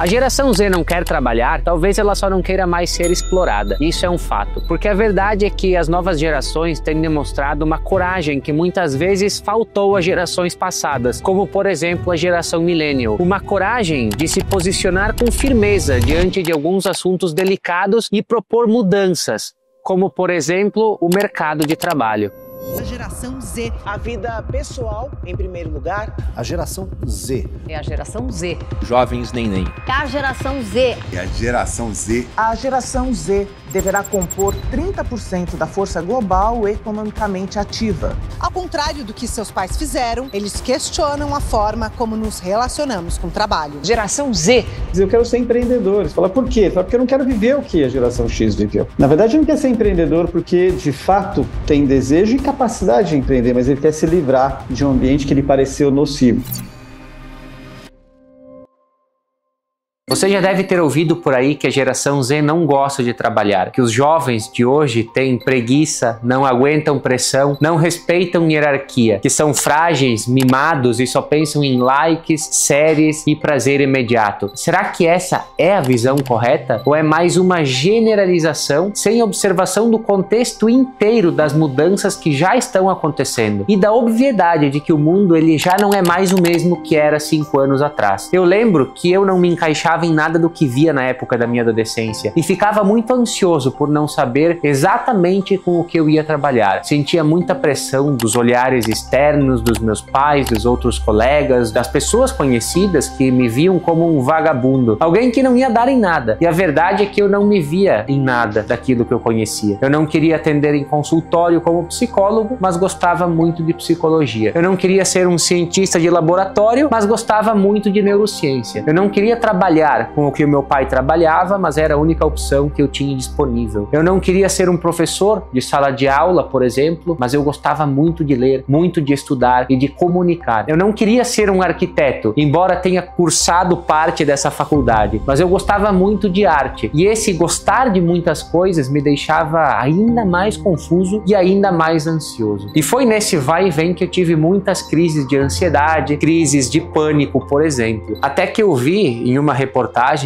A geração Z não quer trabalhar, talvez ela só não queira mais ser explorada. Isso é um fato, porque a verdade é que as novas gerações têm demonstrado uma coragem que muitas vezes faltou às gerações passadas, como por exemplo a geração millennial. Uma coragem de se posicionar com firmeza diante de alguns assuntos delicados e propor mudanças, como por exemplo o mercado de trabalho. A geração Z. A vida pessoal em primeiro lugar. A geração Z. É a geração Z. Jovens neném. É a geração Z. É a geração Z. A geração Z deverá compor 30% da força global economicamente ativa. Ao contrário do que seus pais fizeram, eles questionam a forma como nos relacionamos com o trabalho. Geração Z. Eu quero ser empreendedor. Você fala, por quê? Fala, porque eu não quero viver o que a geração X viveu. Na verdade, ele não quer ser empreendedor porque, de fato, tem desejo e capacidade de empreender, mas ele quer se livrar de um ambiente que lhe pareceu nocivo. Você já deve ter ouvido por aí que a geração Z não gosta de trabalhar, que os jovens de hoje têm preguiça, não aguentam pressão, não respeitam hierarquia, que são frágeis, mimados e só pensam em likes, séries e prazer imediato. Será que essa é a visão correta? Ou é mais uma generalização sem observação do contexto inteiro das mudanças que já estão acontecendo e da obviedade de que o mundo ele já não é mais o mesmo que era 5 anos atrás? Eu lembro que eu não me encaixava em nada do que via na época da minha adolescência e ficava muito ansioso por não saber exatamente com o que eu ia trabalhar. Sentia muita pressão dos olhares externos dos meus pais, dos outros colegas, das pessoas conhecidas que me viam como um vagabundo, alguém que não ia dar em nada. E a verdade é que eu não me via em nada daquilo que eu conhecia. Eu não queria atender em consultório como psicólogo, mas gostava muito de psicologia. Eu não queria ser um cientista de laboratório, mas gostava muito de neurociência. Eu não queria trabalhar com o que o meu pai trabalhava, mas era a única opção que eu tinha disponível. Eu não queria ser um professor de sala de aula, por exemplo, mas eu gostava muito de ler, muito de estudar e de comunicar. Eu não queria ser um arquiteto, embora tenha cursado parte dessa faculdade, mas eu gostava muito de arte. E esse gostar de muitas coisas me deixava ainda mais confuso e ainda mais ansioso. E foi nesse vai e vem que eu tive muitas crises de ansiedade, crises de pânico, por exemplo. Até que eu vi em uma reportagem,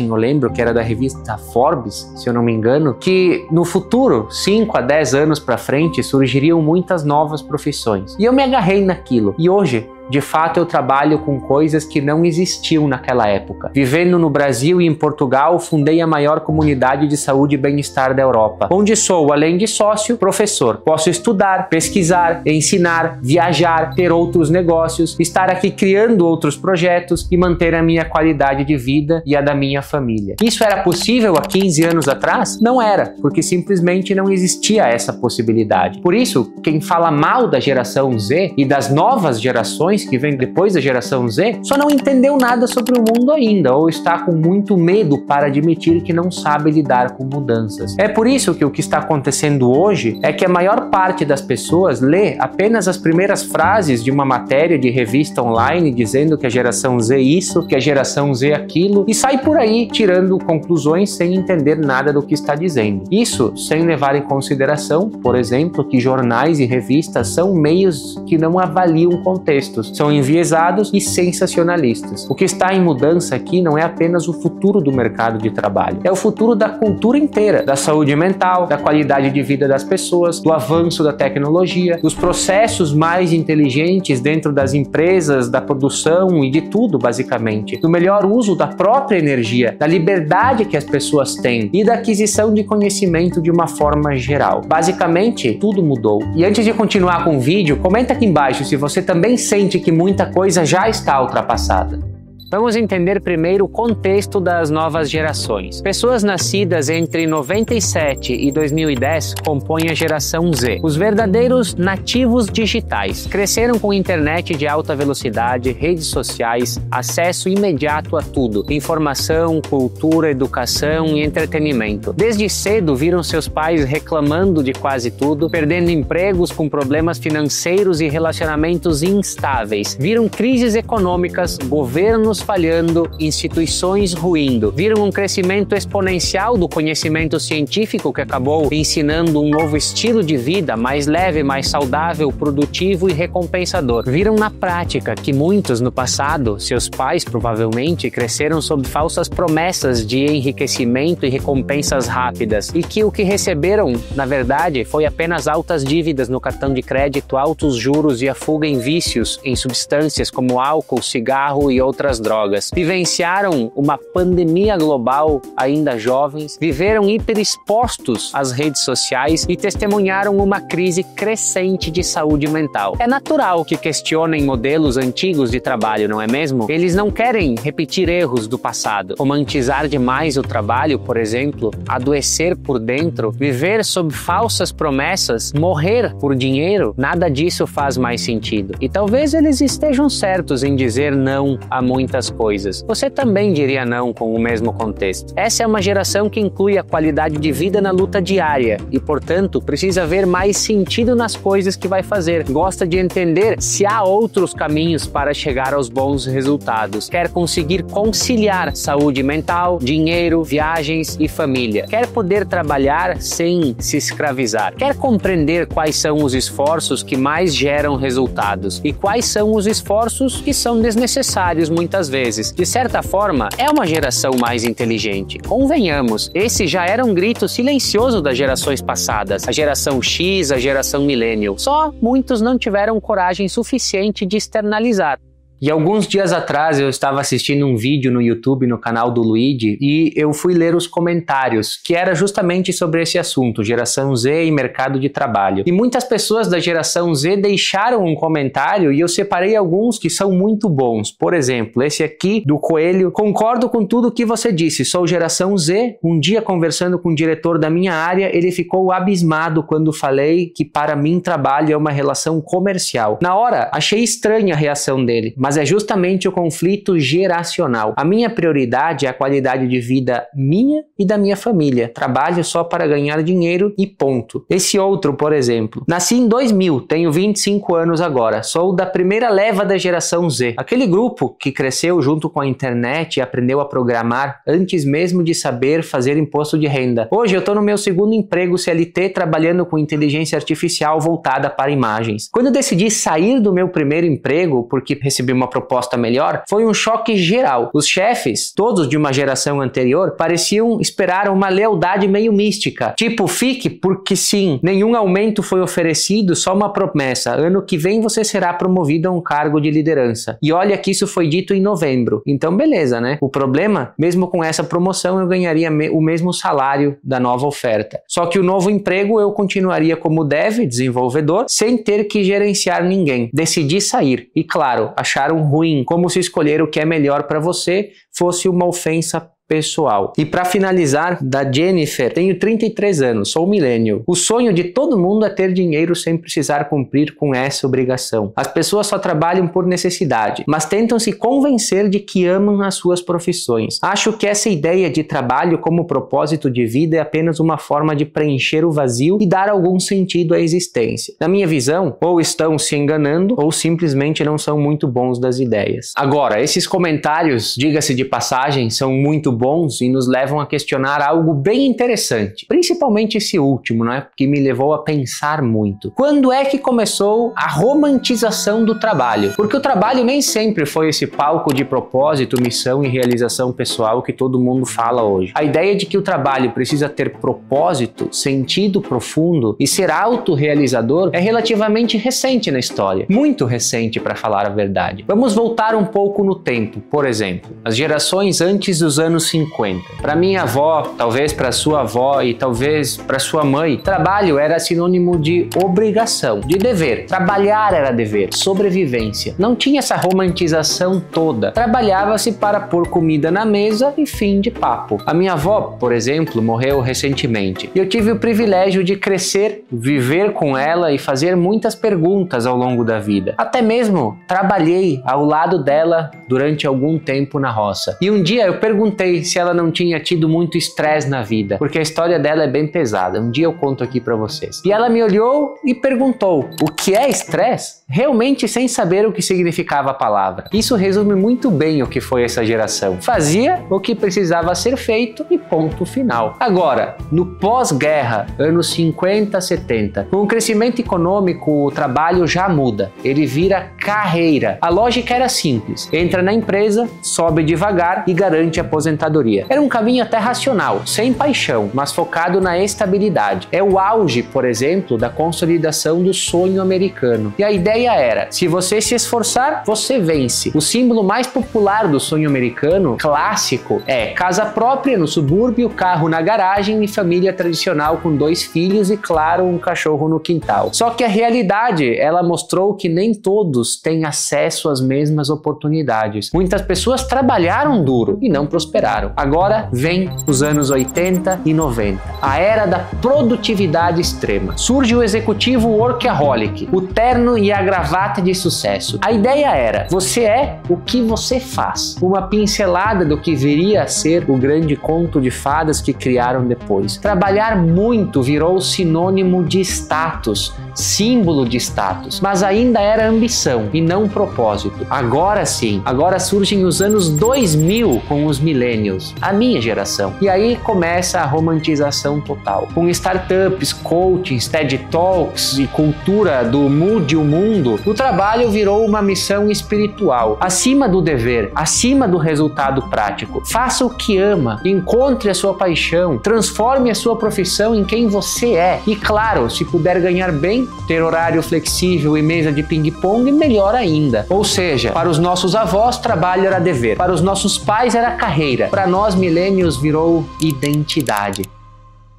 eu lembro que era da revista Forbes, se eu não me engano, que no futuro, 5 a 10 anos para frente, surgiriam muitas novas profissões. E eu me agarrei naquilo. E hoje, de fato, eu trabalho com coisas que não existiam naquela época. Vivendo no Brasil e em Portugal, fundei a maior comunidade de saúde e bem-estar da Europa, onde sou, além de sócio, professor. Posso estudar, pesquisar, ensinar, viajar, ter outros negócios, estar aqui criando outros projetos e manter a minha qualidade de vida e a da minha família. Isso era possível há 15 anos atrás? Não era, porque simplesmente não existia essa possibilidade. Por isso, quem fala mal da geração Z e das novas gerações que vem depois da geração Z, só não entendeu nada sobre o mundo ainda, ou está com muito medo para admitir que não sabe lidar com mudanças. É por isso que o que está acontecendo hoje é que a maior parte das pessoas lê apenas as primeiras frases de uma matéria de revista online dizendo que a geração Z isso, que a geração Z aquilo, e sai por aí tirando conclusões sem entender nada do que está dizendo. Isso sem levar em consideração, por exemplo, que jornais e revistas são meios que não avaliam contextos, são enviesados e sensacionalistas. O que está em mudança aqui não é apenas o futuro do mercado de trabalho, é o futuro da cultura inteira, da saúde mental, da qualidade de vida das pessoas, do avanço da tecnologia, dos processos mais inteligentes dentro das empresas, da produção e de tudo, basicamente, do melhor uso da própria energia, da liberdade que as pessoas têm e da aquisição de conhecimento de uma forma geral. Basicamente, tudo mudou. E antes de continuar com o vídeo, comenta aqui embaixo se você também sente que muita coisa já está ultrapassada. Vamos entender primeiro o contexto das novas gerações. Pessoas nascidas entre 97 e 2010 compõem a geração Z. Os verdadeiros nativos digitais. Cresceram com internet de alta velocidade, redes sociais, acesso imediato a tudo. Informação, cultura, educação e entretenimento. Desde cedo viram seus pais reclamando de quase tudo, perdendo empregos com problemas financeiros e relacionamentos instáveis. Viram crises econômicas, governos falhando, instituições ruindo. Viram um crescimento exponencial do conhecimento científico que acabou ensinando um novo estilo de vida mais leve, mais saudável, produtivo e recompensador. Viram na prática que muitos no passado, seus pais provavelmente, cresceram sob falsas promessas de enriquecimento e recompensas rápidas e que o que receberam, na verdade, foi apenas altas dívidas no cartão de crédito, altos juros e a fuga em vícios, em substâncias como álcool, cigarro e outras drogas. Vivenciaram uma pandemia global ainda jovens, viveram hiperexpostos às redes sociais e testemunharam uma crise crescente de saúde mental. É natural que questionem modelos antigos de trabalho, não é mesmo? Eles não querem repetir erros do passado, romantizar demais o trabalho, por exemplo, adoecer por dentro, viver sob falsas promessas, morrer por dinheiro. Nada disso faz mais sentido. E talvez eles estejam certos em dizer não a muitas coisas. Você também diria não com o mesmo contexto. Essa é uma geração que inclui a qualidade de vida na luta diária e, portanto, precisa ver mais sentido nas coisas que vai fazer. Gosta de entender se há outros caminhos para chegar aos bons resultados. Quer conseguir conciliar saúde mental, dinheiro, viagens e família. Quer poder trabalhar sem se escravizar. Quer compreender quais são os esforços que mais geram resultados e quais são os esforços que são desnecessários muitas vezes. De certa forma, é uma geração mais inteligente. Convenhamos, esse já era um grito silencioso das gerações passadas, a geração X, a geração Millennial. Só muitos não tiveram coragem suficiente de externalizar. E alguns dias atrás eu estava assistindo um vídeo no YouTube, no canal do Luigi, e eu fui ler os comentários, que era justamente sobre esse assunto, geração Z e mercado de trabalho. E muitas pessoas da geração Z deixaram um comentário e eu separei alguns que são muito bons. Por exemplo, esse aqui do Coelho: concordo com tudo que você disse, sou geração Z. Um dia conversando com o diretor da minha área, ele ficou abismado quando falei que para mim trabalho é uma relação comercial. Na hora, achei estranha a reação dele, mas é justamente o conflito geracional. A minha prioridade é a qualidade de vida minha e da minha família. Trabalho só para ganhar dinheiro e ponto. Esse outro, por exemplo: nasci em 2000, tenho 25 anos agora, sou da primeira leva da geração Z. Aquele grupo que cresceu junto com a internet e aprendeu a programar antes mesmo de saber fazer imposto de renda. Hoje eu estou no meu segundo emprego CLT trabalhando com inteligência artificial voltada para imagens. Quando eu decidi sair do meu primeiro emprego porque recebi uma proposta melhor, foi um choque geral. Os chefes, todos de uma geração anterior, pareciam esperar uma lealdade meio mística. Tipo, fique porque sim, nenhum aumento foi oferecido, só uma promessa. Ano que vem você será promovido a um cargo de liderança. E olha que isso foi dito em novembro. Então beleza, né? O problema, mesmo com essa promoção, eu ganharia o mesmo salário da nova oferta. Só que o novo emprego eu continuaria como dev, desenvolvedor, sem ter que gerenciar ninguém. Decidi sair. E claro, acharam ruim, como se escolher o que é melhor para você fosse uma ofensa pessoal. E para finalizar, da Jennifer: tenho 33 anos, sou millennial. O sonho de todo mundo é ter dinheiro sem precisar cumprir com essa obrigação. As pessoas só trabalham por necessidade, mas tentam se convencer de que amam as suas profissões. Acho que essa ideia de trabalho como propósito de vida é apenas uma forma de preencher o vazio e dar algum sentido à existência. Na minha visão, ou estão se enganando ou simplesmente não são muito bons das ideias. Agora, esses comentários, diga-se de passagem, são muito bons e nos levam a questionar algo bem interessante, principalmente esse último, né, que me levou a pensar muito. Quando é que começou a romantização do trabalho? Porque o trabalho nem sempre foi esse palco de propósito, missão e realização pessoal que todo mundo fala hoje. A ideia de que o trabalho precisa ter propósito, sentido profundo e ser autorrealizador é relativamente recente na história, muito recente para falar a verdade. Vamos voltar um pouco no tempo. Por exemplo, as gerações antes dos anos 50. Para minha avó, talvez para sua avó e talvez para sua mãe, trabalho era sinônimo de obrigação, de dever. Trabalhar era dever, sobrevivência. Não tinha essa romantização toda. Trabalhava-se para pôr comida na mesa e fim de papo. A minha avó, por exemplo, morreu recentemente. E eu tive o privilégio de crescer, viver com ela e fazer muitas perguntas ao longo da vida. Até mesmo trabalhei ao lado dela durante algum tempo na roça. E um dia eu perguntei perguntei se ela não tinha tido muito estresse na vida, porque a história dela é bem pesada. Um dia eu conto aqui pra vocês. E ela me olhou e perguntou: o que é estresse? Realmente sem saber o que significava a palavra. Isso resume muito bem o que foi essa geração. Fazia o que precisava ser feito e ponto final. Agora, no pós-guerra, anos 50, 70, com o crescimento econômico, o trabalho já muda. Ele vira carreira. A lógica era simples. Entra na empresa, sobe devagar e garante a aposentadoria. Era um caminho até racional, sem paixão, mas focado na estabilidade. É o auge, por exemplo, da consolidação do sonho americano. E a ideia era: se você se esforçar, você vence. O símbolo mais popular do sonho americano, clássico, é casa própria no subúrbio, carro na garagem e família tradicional com 2 filhos e, claro, um cachorro no quintal. Só que a realidade, ela mostrou que nem todos têm acesso às mesmas oportunidades. Muitas pessoas trabalharam duro e não prosperaram. Agora vem os anos 80 e 90, a era da produtividade extrema. Surge o executivo workaholic, o terno e a gravata de sucesso. A ideia era: você é o que você faz. Uma pincelada do que viria a ser o grande conto de fadas que criaram depois. Trabalhar muito virou sinônimo de status, símbolo de status, mas ainda era ambição e não propósito. Agora sim, agora surgem os anos 2000 com os millennials, a minha geração. E aí começa a romantização total. Com startups, coachings, TED Talks e cultura do mude o mundo, o trabalho virou uma missão espiritual, acima do dever, acima do resultado prático. Faça o que ama, encontre a sua paixão, transforme a sua profissão em quem você é. E claro, se puder ganhar bem, ter horário flexível e mesa de ping-pong, melhor ainda. Ou seja, para os nossos avós, trabalho era dever. Para os nossos pais era carreira. Para nós millennials virou identidade.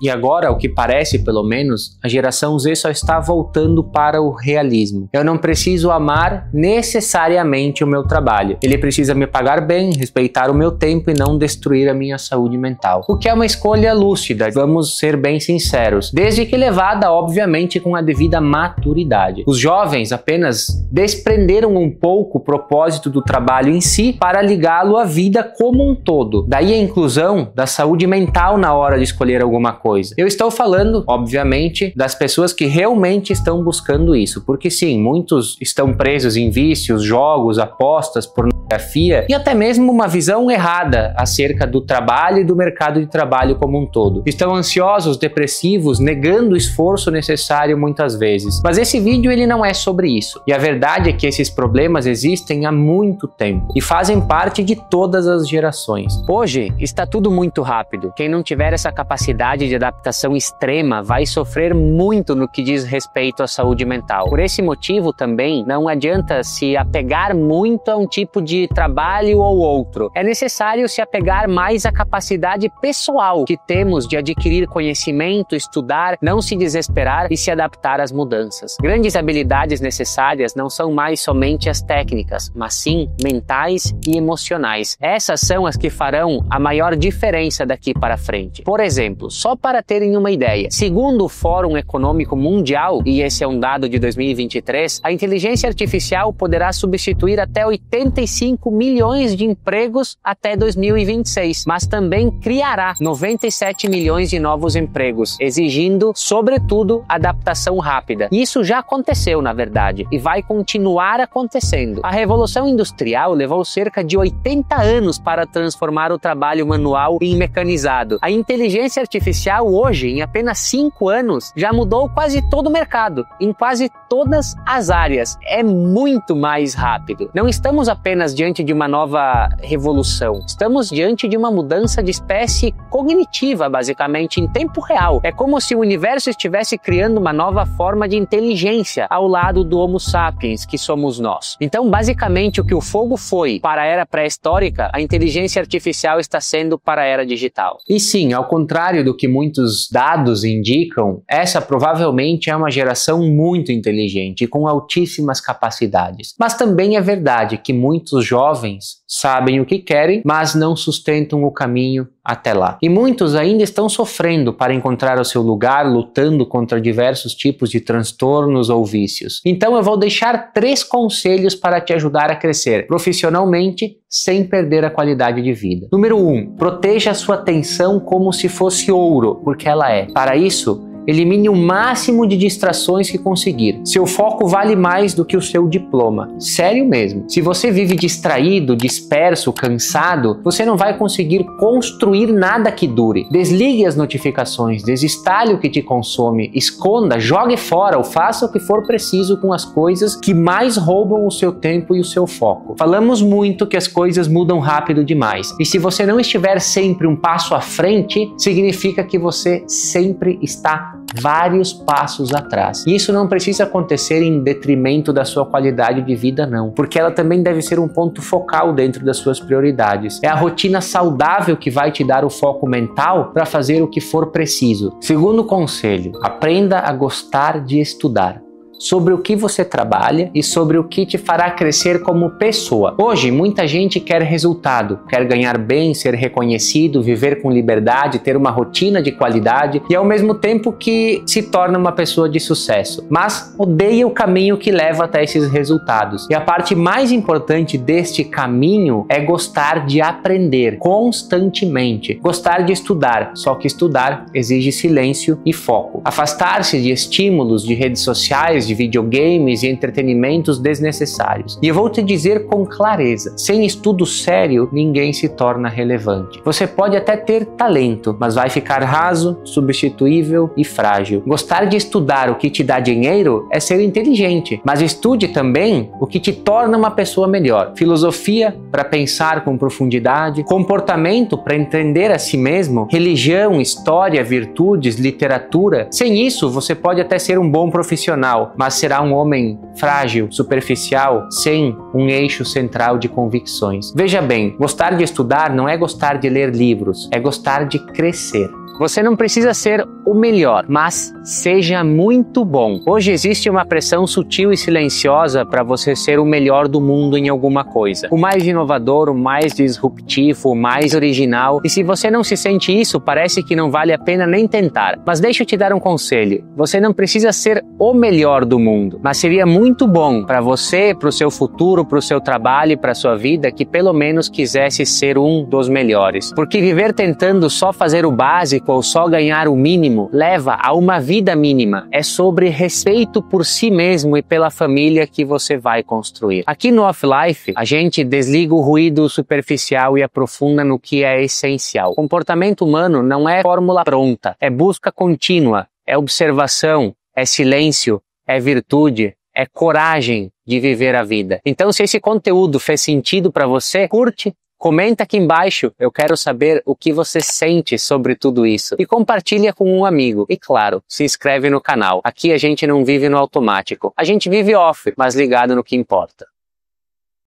E agora, o que parece, pelo menos, a geração Z só está voltando para o realismo. Eu não preciso amar necessariamente o meu trabalho. Ele precisa me pagar bem, respeitar o meu tempo e não destruir a minha saúde mental. O que é uma escolha lúcida, vamos ser bem sinceros, desde que levada, obviamente, com a devida maturidade. Os jovens apenas desprenderam um pouco o propósito do trabalho em si para ligá-lo à vida como um todo. Daí a inclusão da saúde mental na hora de escolher alguma coisa. Eu estou falando, obviamente, das pessoas que realmente estão buscando isso, porque sim, muitos estão presos em vícios, jogos, apostas, pornografia e até mesmo uma visão errada acerca do trabalho e do mercado de trabalho como um todo. Estão ansiosos, depressivos, negando o esforço necessário muitas vezes. Mas esse vídeo ele não é sobre isso. E a verdade é que esses problemas existem há muito tempo e fazem parte de todas as gerações. Hoje está tudo muito rápido. Quem não tiver essa capacidade de adaptação extrema vai sofrer muito no que diz respeito à saúde mental. Por esse motivo também não adianta se apegar muito a um tipo de trabalho ou outro. É necessário se apegar mais à capacidade pessoal que temos de adquirir conhecimento, estudar, não se desesperar e se adaptar às mudanças. Grandes habilidades necessárias não são mais somente as técnicas, mas sim mentais e emocionais. Essas são as que farão a maior diferença daqui para frente. Por exemplo, só para terem uma ideia, segundo o Fórum Econômico Mundial, e esse é um dado de 2023, a inteligência artificial poderá substituir até 85 milhões de empregos até 2026, mas também criará 97 milhões de novos empregos, exigindo, sobretudo, adaptação rápida. Isso já aconteceu, na verdade, e vai continuar acontecendo. A Revolução Industrial levou cerca de 80 anos para transformar o trabalho manual em mecanizado. A inteligência artificial hoje, em apenas 5 anos, já mudou quase todo o mercado, em quase todas as áreas. É muito mais rápido. Não estamos apenas diante de uma nova revolução, estamos diante de uma mudança de espécie cognitiva, basicamente, em tempo real. É como se o universo estivesse criando uma nova forma de inteligência ao lado do Homo sapiens, que somos nós. Então, basicamente, o que o fogo foi para a era pré-histórica, a inteligência artificial está sendo para a era digital. E sim, ao contrário do que muitos dados indicam, essa provavelmente é uma geração muito inteligente e com altíssimas capacidades. Mas também é verdade que muitos jovens sabem o que querem, mas não sustentam o caminho até lá. E muitos ainda estão sofrendo para encontrar o seu lugar, lutando contra diversos tipos de transtornos ou vícios. Então eu vou deixar 3 conselhos para te ajudar a crescer profissionalmente sem perder a qualidade de vida. Número 1. Proteja a sua atenção como se fosse ouro, porque ela é. Para isso, elimine o máximo de distrações que conseguir. Seu foco vale mais do que o seu diploma. Sério mesmo. Se você vive distraído, disperso, cansado, você não vai conseguir construir nada que dure. Desligue as notificações, desinstale o que te consome, esconda, jogue fora ou faça o que for preciso com as coisas que mais roubam o seu tempo e o seu foco. Falamos muito que as coisas mudam rápido demais. E se você não estiver sempre um passo à frente, significa que você sempre está vários passos atrás. E isso não precisa acontecer em detrimento da sua qualidade de vida, não, porque ela também deve ser um ponto focal dentro das suas prioridades. É a rotina saudável que vai te dar o foco mental para fazer o que for preciso. Segundo conselho, aprenda a gostar de estudar. Sobre o que você trabalha e sobre o que te fará crescer como pessoa. Hoje, muita gente quer resultado, quer ganhar bem, ser reconhecido, viver com liberdade, ter uma rotina de qualidade e ao mesmo tempo que se torna uma pessoa de sucesso, mas odeia o caminho que leva até esses resultados. E a parte mais importante deste caminho é gostar de aprender constantemente, gostar de estudar, só que estudar exige silêncio e foco. Afastar-se de estímulos de redes sociais, de videogames e entretenimentos desnecessários. E eu vou te dizer com clareza, sem estudo sério, ninguém se torna relevante. Você pode até ter talento, mas vai ficar raso, substituível e frágil. Gostar de estudar o que te dá dinheiro é ser inteligente, mas estude também o que te torna uma pessoa melhor. Filosofia para pensar com profundidade, comportamento para entender a si mesmo, religião, história, virtudes, literatura. Sem isso, você pode até ser um bom profissional, mas será um homem frágil, superficial, sem um eixo central de convicções. Veja bem, gostar de estudar não é gostar de ler livros, é gostar de crescer. Você não precisa ser o melhor, mas seja muito bom. Hoje existe uma pressão sutil e silenciosa para você ser o melhor do mundo em alguma coisa. O mais inovador, o mais disruptivo, o mais original. E se você não se sente isso, parece que não vale a pena nem tentar. Mas deixa eu te dar um conselho. Você não precisa ser o melhor do mundo, mas seria muito bom para você, para o seu futuro, para o seu trabalho e para a sua vida que pelo menos quisesse ser um dos melhores. Porque viver tentando só fazer o básico ou só ganhar o mínimo leva a uma vida mínima. É sobre respeito por si mesmo e pela família que você vai construir. Aqui no Off-Life, a gente desliga o ruído superficial e aprofunda no que é essencial. O comportamento humano não é fórmula pronta, é busca contínua, é observação, é silêncio, é virtude, é coragem de viver a vida. Então, se esse conteúdo fez sentido para você, curte, comenta aqui embaixo, eu quero saber o que você sente sobre tudo isso. E compartilha com um amigo. E claro, se inscreve no canal. Aqui a gente não vive no automático. A gente vive off, mas ligado no que importa.